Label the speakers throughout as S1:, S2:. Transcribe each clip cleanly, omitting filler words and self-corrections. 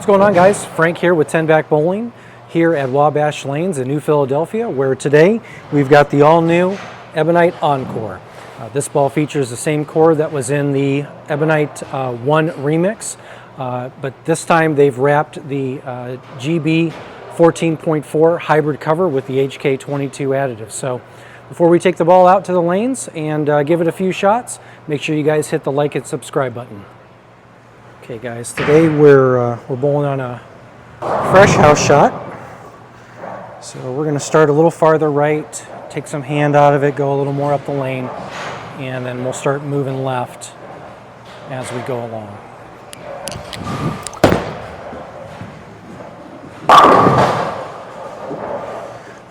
S1: What's going on, guys? Frank here with 10 Back Bowling here at Wabash Lanes in New Philadelphia, where today we've got the all-new Ebonite Encore. This ball features the same core that was in the Ebonite 1 remix, but this time they've wrapped the GB 14.4 hybrid cover with the HK22 additive. So before we take the ball out to the lanes and give it a few shots, make sure you guys hit the like and subscribe button. Okay guys, today we're bowling on a fresh house shot. So we're going to start a little farther right, take some hand out of it, go a little more up the lane, and then we'll start moving left as we go along.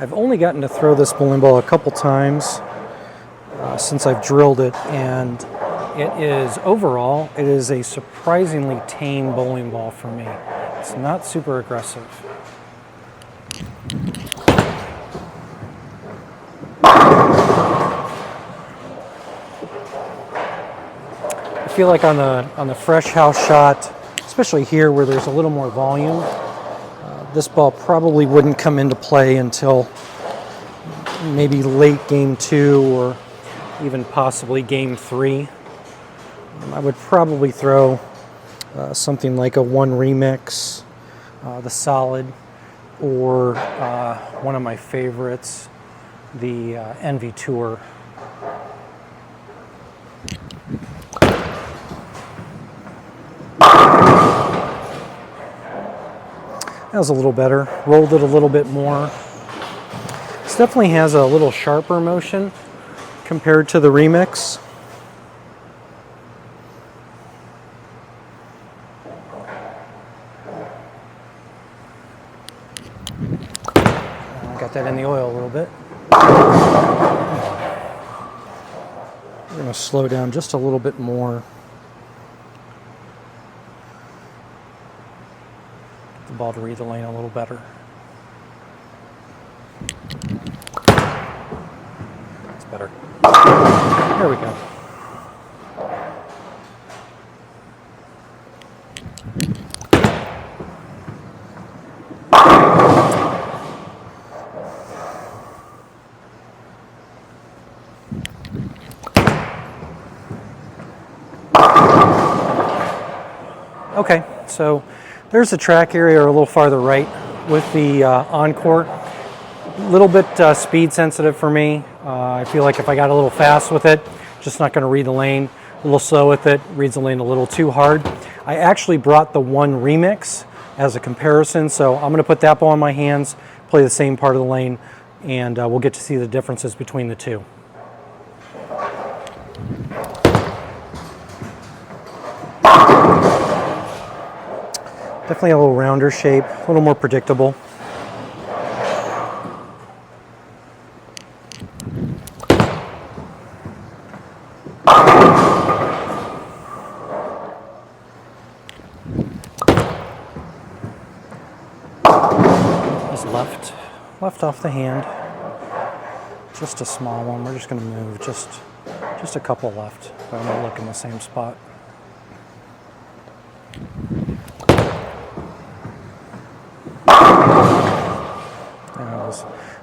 S1: I've only gotten to throw this bowling ball a couple times since I've drilled it, and it is a surprisingly tame bowling ball for me. It's not super aggressive. I feel like on the fresh house shot, especially here where there's a little more volume, this ball probably wouldn't come into play until maybe late game 2 or even possibly game 3. I would probably throw something like a 1 remix, the solid, or one of my favorites, the Envy Tour. That was a little better. Rolled it a little bit more. This definitely has a little sharper motion compared to the remix. Got that in the oil a little bit. We're going to slow down just a little bit more. Get the ball to read the lane a little better. That's better. There we go. Okay, so there's the track area a little farther right with the Encore. A little bit speed sensitive for me. I feel like if I got a little fast with it, just not going to read the lane. A little slow with it, reads the lane a little too hard. I actually brought the 1 remix as a comparison, so I'm going to put that ball in my hands, play the same part of the lane, and we'll get to see the differences between the two. Definitely a little rounder shape, a little more predictable. Just left off the hand. Just a small one. We're just going to move just a couple left. But I'm going to look in the same spot.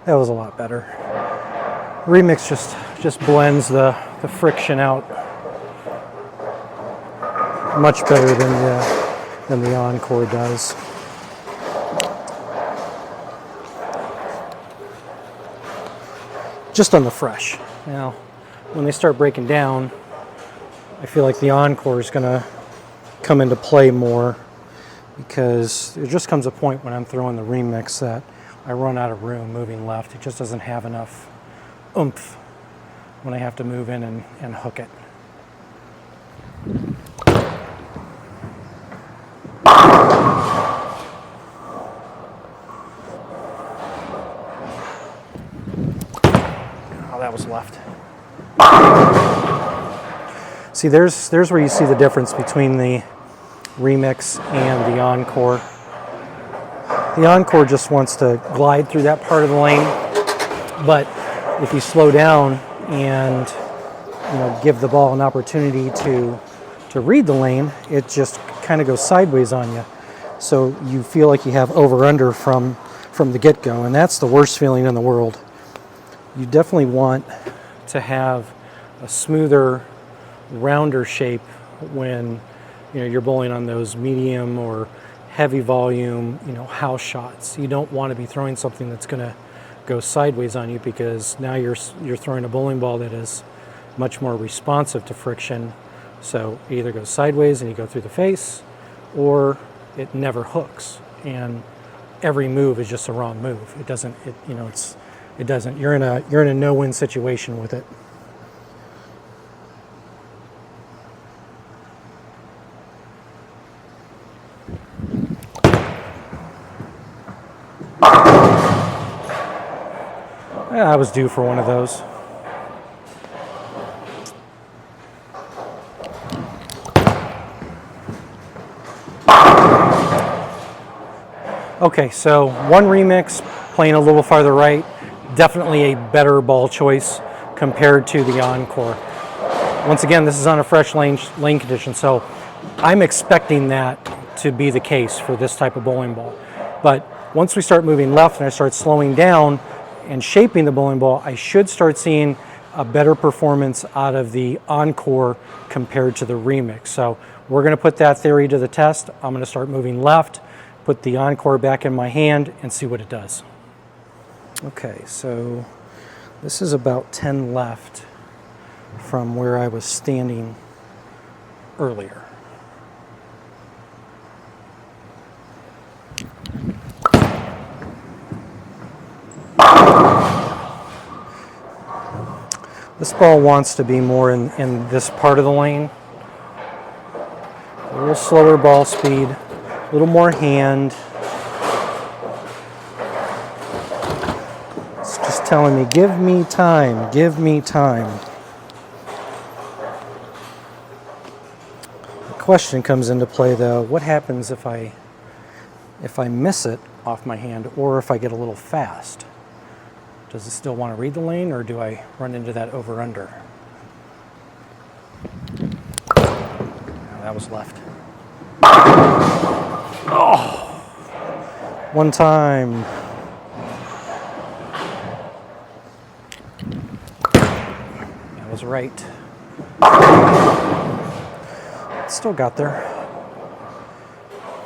S1: That was a lot better. Remix just blends the friction out much better than the Encore does. Just on the fresh. Now, when they start breaking down, I feel like the Encore is going to come into play more, because there just comes a point when I'm throwing the remix that I run out of room moving left. It just doesn't have enough oomph when I have to move in and hook it. Oh, that was left. See, there's where you see the difference between the remix and the Encore. The Encore just wants to glide through that part of the lane, but if you slow down and give the ball an opportunity to read the lane, it just kind of goes sideways on you. so you feel like you have over-under from the get-go, and that's the worst feeling in the world. You definitely want to have a smoother, rounder shape when you're bowling on those medium or heavy volume house shots. You don't want to be throwing something that's going to go sideways on you, because now you're throwing a bowling ball that is much more responsive to friction. So it either goes sideways and you go through the face, or it never hooks, and every move is just a wrong move. It doesn't. You're in a no-win situation with it. I was due for one of those. Okay, so one remix, playing a little farther right, definitely a better ball choice compared to the Encore. Once again, this is on a fresh lane condition, so I'm expecting that to be the case for this type of bowling ball. But once we start moving left and I start slowing down and shaping the bowling ball, I should start seeing a better performance out of the Encore compared to the remix. So we're going to put that theory to the test. I'm going to start moving left, put the Encore back in my hand, and see what it does. Okay, so this is about 10 left from where I was standing earlier. This ball wants to be more in this part of the lane. A little slower ball speed, a little more hand. It's just telling me, give me time, give me time. The question comes into play though, what happens if I miss it off my hand, or if I get a little fast? Does it still want to read the lane, or do I run into that over-under? That was left. Oh! One time. That was right. Still got there.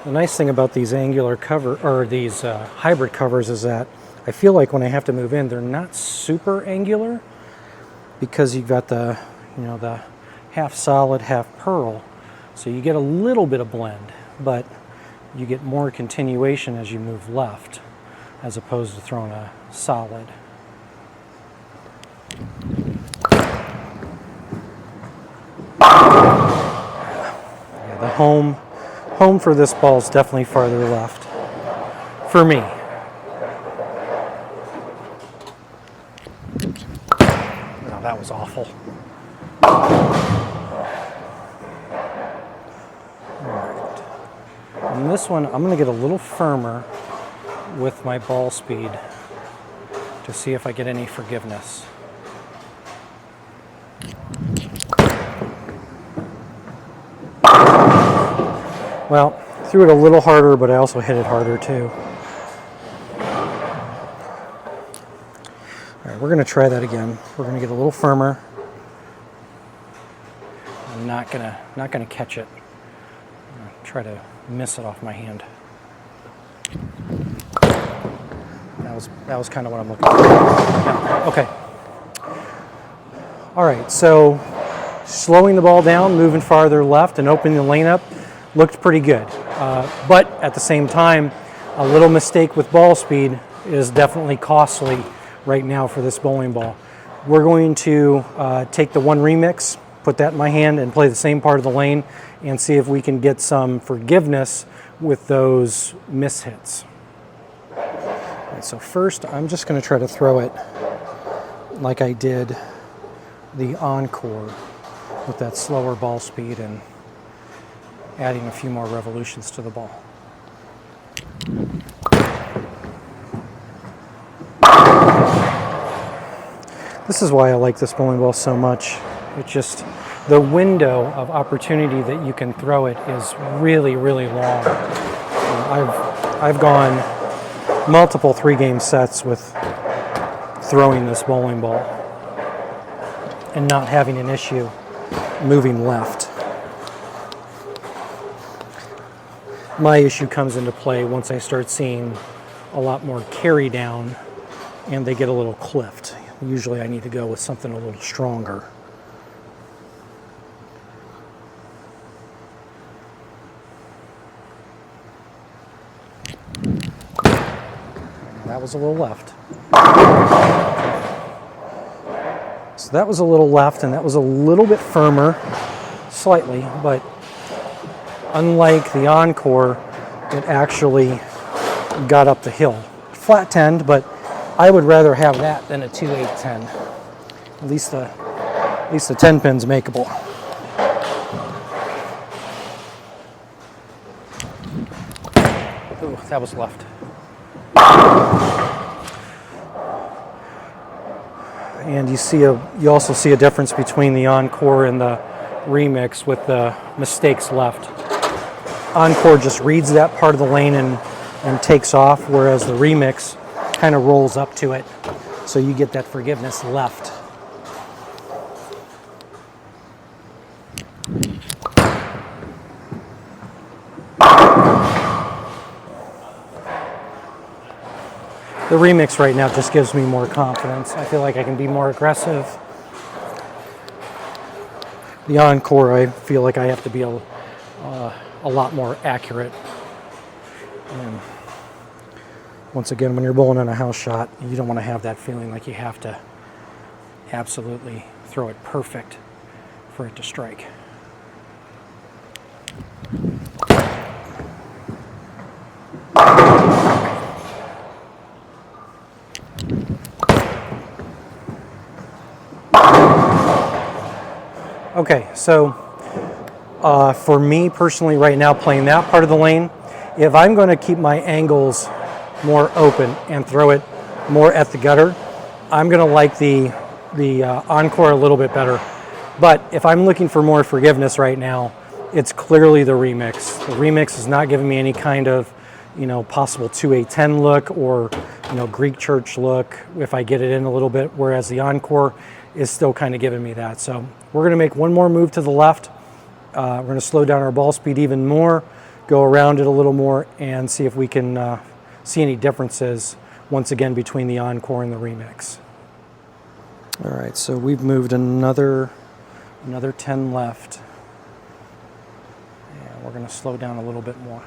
S1: The nice thing about these angular cover, or these hybrid covers, is that I feel like when I have to move in, they're not super angular, because you've got the half solid, half pearl. So you get a little bit of blend, but you get more continuation as you move left, as opposed to throwing a solid. Yeah, the home for this ball is definitely farther left, for me. No, that was awful. On this one, I'm going to get a little firmer with my ball speed to see if I get any forgiveness. Well, threw it a little harder, but I also hit it harder too. All right, we're going to try that again. We're going to get a little firmer. I'm not gonna catch it. I'm gonna try to miss it off my hand. That was kind of what I'm looking for. Yeah, okay. All right, so slowing the ball down, moving farther left, and opening the lane up looked pretty good. But at the same time, a little mistake with ball speed is definitely costly right now for this bowling ball. We're going to take the one remix, put that in my hand, and play the same part of the lane, and see if we can get some forgiveness with those mishits. Right, so first, I'm just going to try to throw it like I did the Encore, with that slower ball speed and adding a few more revolutions to the ball. This is why I like this bowling ball so much. It's just the window of opportunity that you can throw it is really, really long. I've gone multiple 3-game sets with throwing this bowling ball and not having an issue moving left. My issue comes into play once I start seeing a lot more carry down and they get a little clipped. Usually I need to go with something a little stronger. That was a little left. So that was a little left, and that was a little bit firmer, slightly, but unlike the Encore, it actually got up the hill. Flat 10, but I would rather have that than a 2-8-10. At least the 10 pin's makeable. Ooh, that was left. And you also see a difference between the Encore and the Remix with the mistakes left. Encore just reads that part of the lane and takes off, whereas the Remix kind of rolls up to it. So you get that forgiveness left. The Remix right now just gives me more confidence. I feel like I can be more aggressive. The Encore, I feel like I have to be a lot more accurate. And once again, when you're bowling on a house shot, you don't want to have that feeling like you have to absolutely throw it perfect for it to strike. Okay, so for me personally right now playing that part of the lane, if I'm going to keep my angles more open and throw it more at the gutter, I'm going to like the Encore a little bit better. But if I'm looking for more forgiveness right now, it's clearly the Remix. The Remix is not giving me any kind of, possible 2-8-10 look or, Greek church look if I get it in a little bit, whereas the Encore is still kind of giving me that. So we're going to make one more move to the left. We're going to slow down our ball speed even more, go around it a little more, and see if we can see any differences once again between the Encore and the Remix. All right, so we've moved another 10 left. And we're going to slow down a little bit more.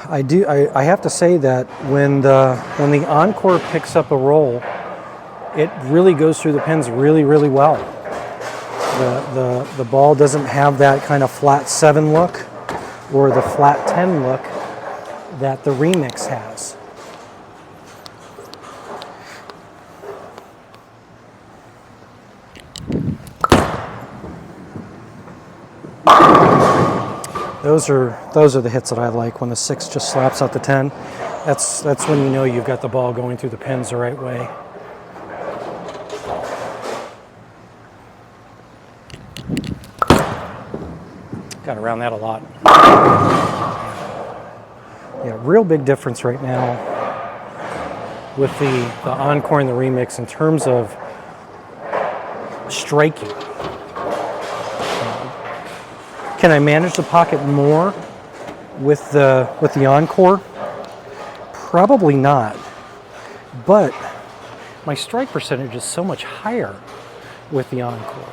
S1: I have to say that when the Encore picks up a roll, it really goes through the pins really, really well. The ball doesn't have that kind of flat 7 look or the flat 10 look that the Remix has. Those are the hits that I like, when the 6 just slaps out the 10. That's when you know you've got the ball going through the pins the right way. Got around that a lot. Yeah, real big difference right now with the Encore and the Remix in terms of striking. Can I manage the pocket more with the Encore? Probably not. But my strike percentage is so much higher with the Encore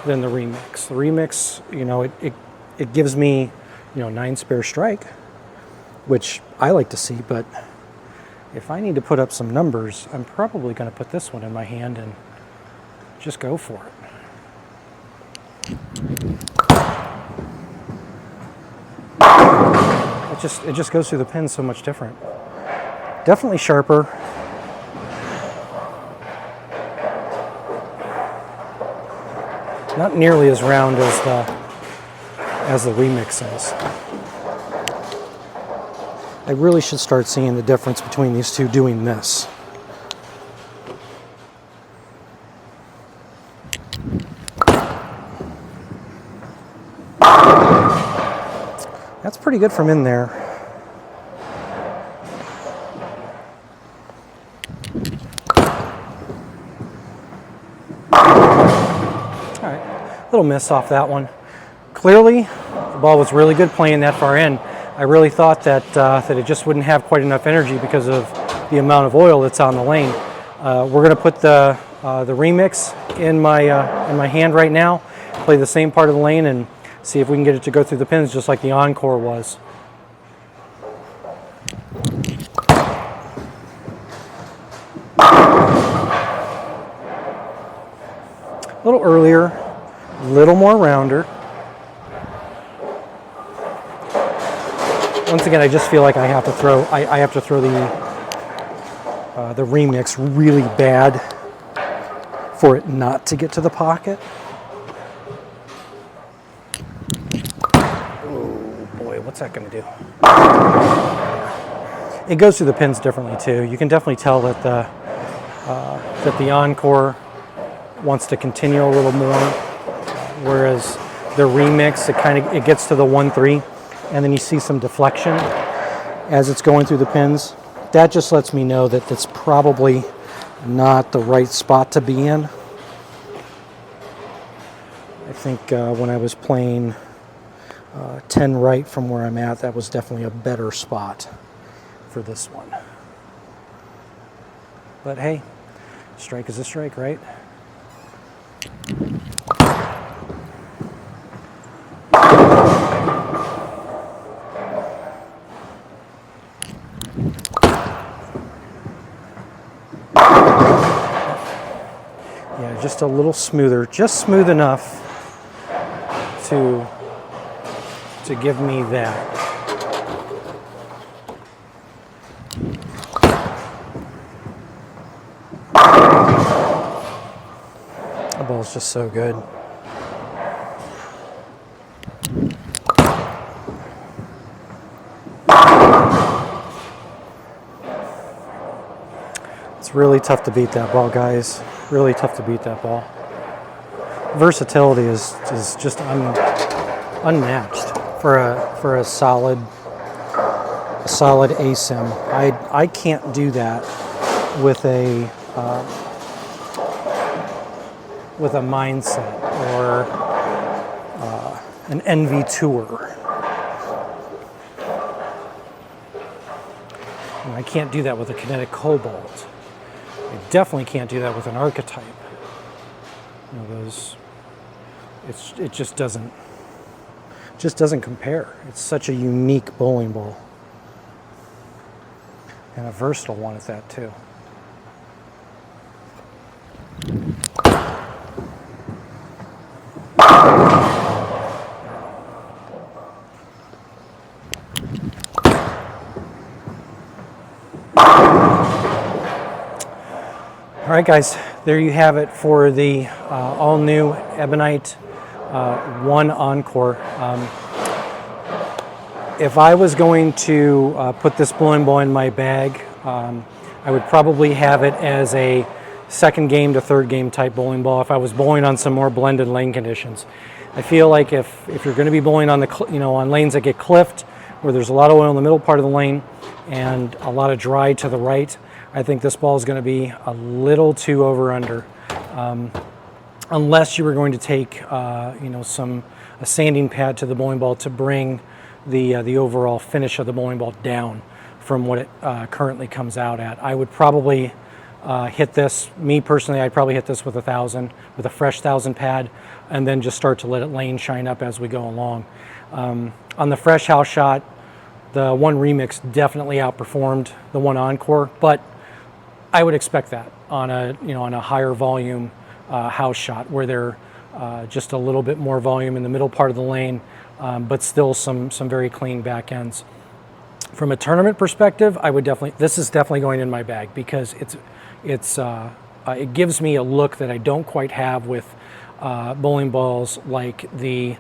S1: than the Remix. The Remix, it gives me, 9 spare strike, which I like to see, but if I need to put up some numbers, I'm probably going to put this one in my hand and just go for it. It just goes through the pin so much different. Definitely sharper. Not nearly as round as the Remix is. I really should start seeing the difference between these two doing this. That's pretty good from in there. All right, little miss off that one. Clearly, the ball was really good playing that far in. I really thought that that it just wouldn't have quite enough energy because of the amount of oil that's on the lane. We're going to put the remix in my hand right now, play the same part of the lane, and see if we can get it to go through the pins just like the Encore was. A little earlier, a little more rounder. Once again, I just feel like I have to throw the remix really bad for it not to get to the pocket. Oh boy, what's that going to do? It goes through the pins differently too. You can definitely tell that the Encore wants to continue a little more, whereas the remix it gets to the 1-3, and then you see some deflection as it's going through the pins. That just lets me know that that's probably not the right spot to be in. I think when I was playing 10 right from where I'm at, that was definitely a better spot for this one. But hey, strike is a strike, right? Yeah, just a little smoother, just smooth enough to give me that. The ball's just so good. It's really tough to beat that ball, guys. Really tough to beat that ball. Versatility is just unmatched for a solid ASIM. I can't do that with a mindset or an NV Tour. And I can't do that with a Kinetic Cobalt. I definitely can't do that with an Archetype. You know, those. It just doesn't compare. It's such a unique bowling ball, and a versatile one at that too. All right, guys, there you have it for the all-new Ebonite 1 Encore. If I was going to put this bowling ball in my bag, I would probably have it as a second game to third game type bowling ball if I was bowling on some more blended lane conditions. I feel like if you're going to be bowling on on lanes that get cliffed, where there's a lot of oil in the middle part of the lane and a lot of dry to the right, I think this ball is going to be a little too over-under. Unless you were going to take a sanding pad to the bowling ball to bring the overall finish of the bowling ball down from what it currently comes out at. I would probably hit this, me personally, I'd probably hit this with a fresh 1,000 pad, and then just start to let it lane shine up as we go along. On the fresh house shot, the 1 Remix definitely outperformed the 1 Encore, but I would expect that on a higher volume house shot where they're just a little bit more volume in the middle part of the lane, but still some very clean back ends. From a tournament perspective, this is definitely going in my bag because it gives me a look that I don't quite have with bowling balls like the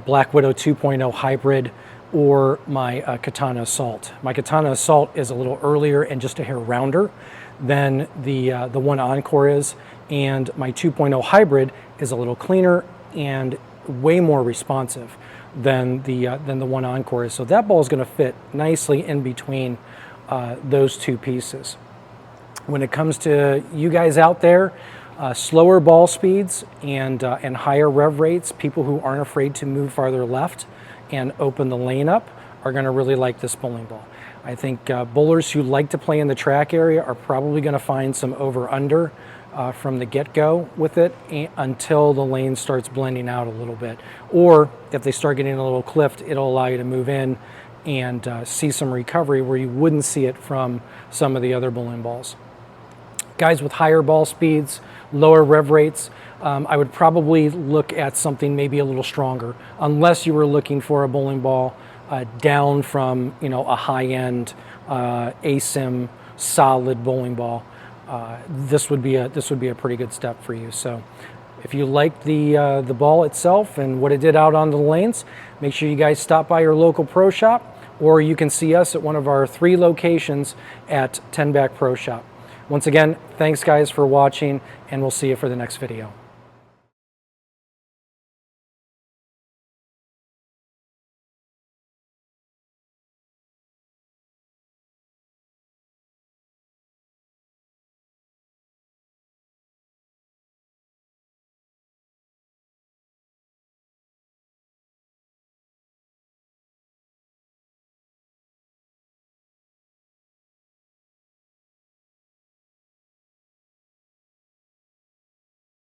S1: Black Widow 2.0 Hybrid or my Katana Assault. My Katana Assault is a little earlier and just a hair rounder than the 1 Encore is, and my 2.0 Hybrid is a little cleaner and way more responsive. than the one Encore is. So that ball is going to fit nicely in between those two pieces. When it comes to you guys out there, slower ball speeds and higher rev rates, people who aren't afraid to move farther left and open the lane up are going to really like this bowling ball. I think bowlers who like to play in the track area are probably going to find some over-under from the get-go with it until the lane starts blending out a little bit. Or if they start getting a little clipped, it'll allow you to move in and see some recovery where you wouldn't see it from some of the other bowling balls. Guys with higher ball speeds, lower rev rates, I would probably look at something maybe a little stronger, unless you were looking for a bowling ball down from, you know, a high-end ASIM solid bowling ball. This would be a pretty good step for you. So if you like the ball itself and what it did out on the lanes, make sure you guys stop by your local pro shop, or you can see us at one of our 3 locations at 10 Back Pro Shop. Once again, thanks guys for watching, and we'll see you for the next video.